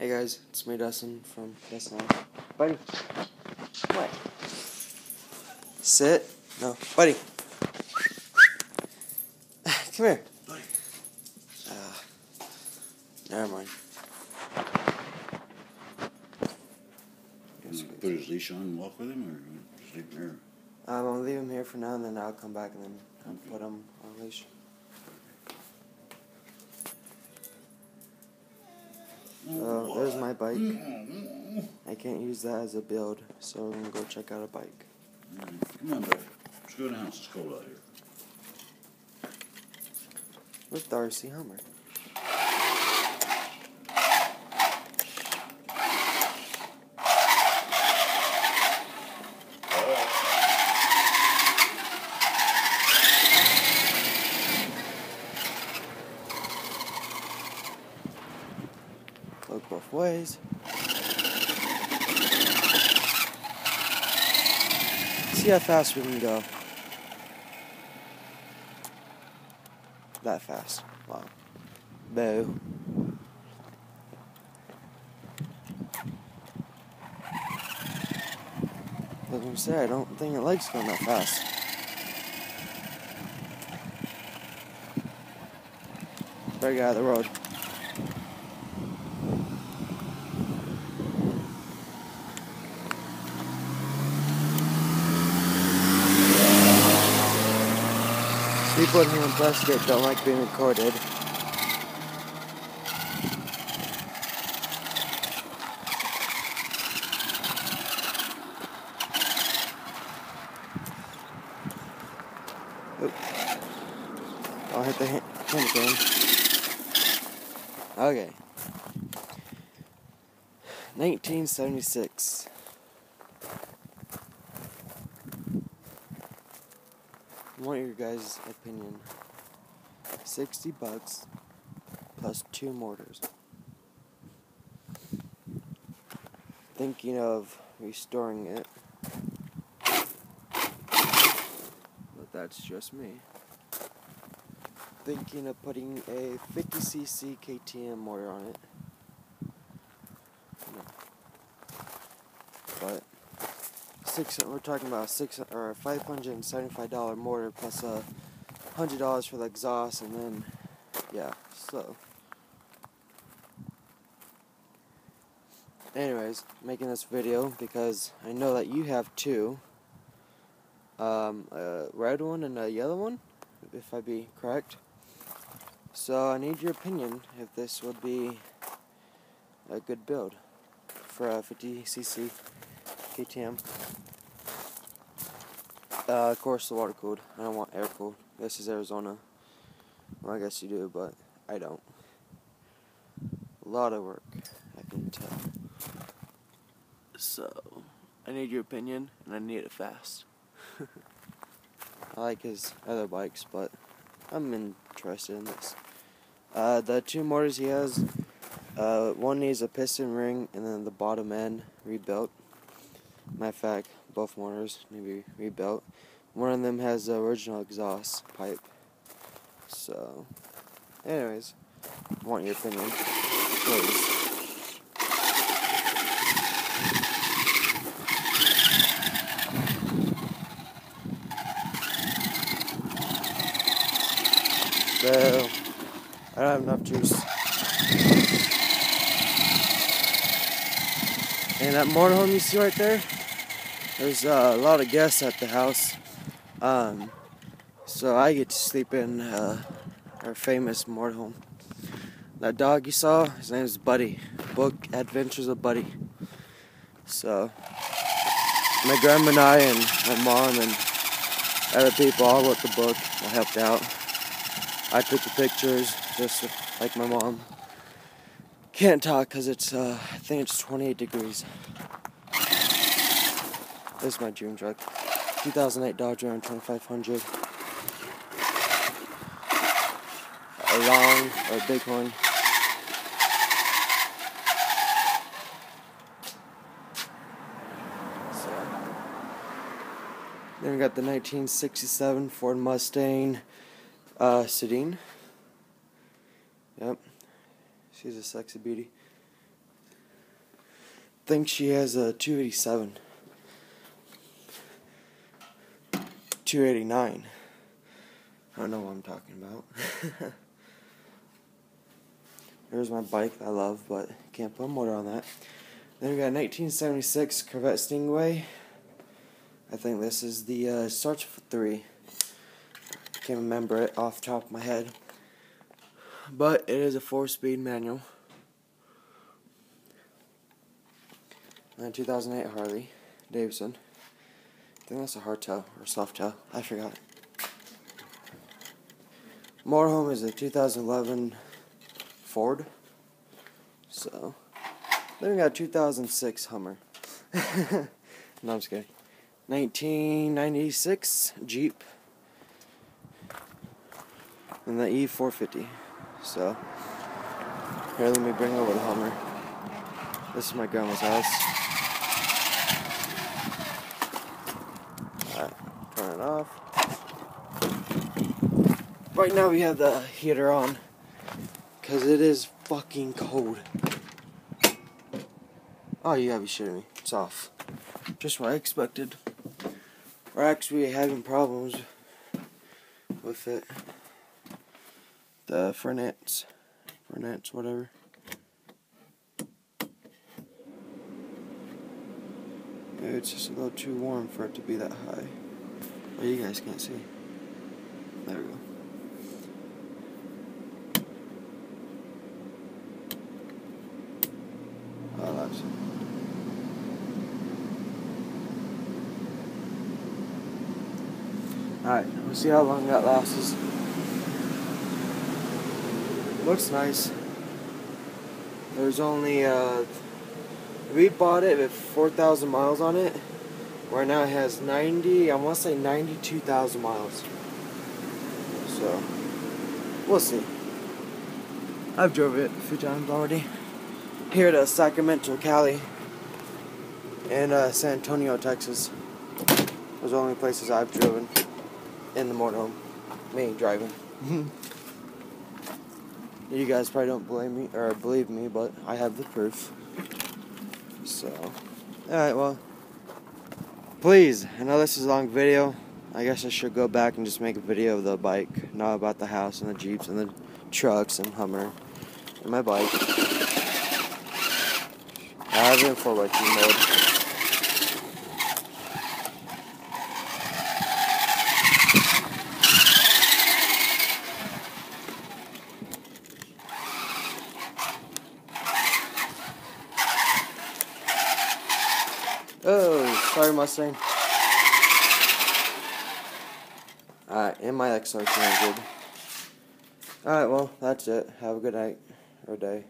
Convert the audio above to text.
Hey guys, it's me Dustin from Dustin. Buddy, what? Sit. No, buddy. Come here. Buddy. Never mind. You want to put his leash on and walk with him, or just leave him here? I'll leave him here for now, and then I'll come back and then I'll put him on a leash. There's my bike. I can't use that as a build, so I'm gonna go check out a bike. Come on, buddy. Let's go in the house. It's cold out here. With the RC Hummer. Look both ways. See how fast we can go. That fast. Wow. Boo. Like I said, I don't think it likes going that fast. Better get out of the road. People in here in Prescott don't like being recorded. Oop. I'll hit the hand again. Okay. 1976. I want your guys' opinion. $60 plus 2 mortars. Thinking of restoring it, but that's just me. Thinking of putting a 50cc KTM motor on it. No. But we're talking about a $575 motor plus $100 for the exhaust, and then yeah. So, anyways, making this video because I know that you have two, a red one and a yellow one, if I be correct. So I need your opinion if this would be a good build for a 50cc KTM. Of course, the water cooled. I don't want air cooled. This is Arizona. Well, I guess you do, but I don't. A lot of work, I can tell. So, I need your opinion, and I need it fast. I like his other bikes, but I'm interested in this. The 2 motors he has, one needs a piston ring, and then the bottom end rebuilt. Matter of fact, both motors need to be rebuilt. One of them has the original exhaust pipe. So, anyways, I want your opinion, please. So, I don't have enough juice. And that motorhome you see right there, there's a lot of guests at the house. So I get to sleep in our famous motorhome. That dog you saw, his name is Buddy. Book Adventures of Buddy. So my grandma and I and my mom and other people all wrote the book. I helped out. I took the pictures, just like my mom. Can't talk because it's I think it's 28 degrees. This is my dream truck. 2008 Dodge Ram 2500. A long or a big one. So, then we got the 1967 Ford Mustang sedan. Yep. She's a sexy beauty. think she has a 287. 289. I don't know what I'm talking about. There's my bike that I love, but can't put a motor on that. Then we got a 1976 Corvette Stingray. I think this is the starts for 3. Can't remember it off the top of my head. But it is a 4-speed manual. And a 2008 Harley Davidson. I think that's a hardtail or softail. I forgot. Motorhome is a 2011 Ford. So, then we got a 2006 Hummer. No, I'm just kidding. 1996 Jeep. And the E450. So, here, let me bring over the Hummer. This is my grandma's house. Alright, turn it off. Right now we have the heater on, because it is fucking cold. Oh, you gotta be shitting me. It's off. Just what I expected. We're actually having problems with it. The furnace, whatever. Maybe it's just a little too warm for it to be that high. But you guys can't see. There we go. Oh, that's it. Alright, we'll see how long that lasts. Looks nice. There's only, we bought it with 4,000 miles on it. Right now it has 90, I want to say 92,000 miles. So, we'll see. I've drove it a few times already. Here to Sacramento, Cali, and San Antonio, Texas. Those are the only places I've driven in the motorhome. Me driving. You guys probably don't believe me, but I have the proof. So, alright, well, please, I know this is a long video. I guess I should go back and just make a video of the bike, not about the house and the Jeeps and the trucks and Hummer and my bike. I have it in 4x2 mode. Oh, sorry Mustang. Alright, in my XR200. Alright, well, that's it. Have a good night, or day.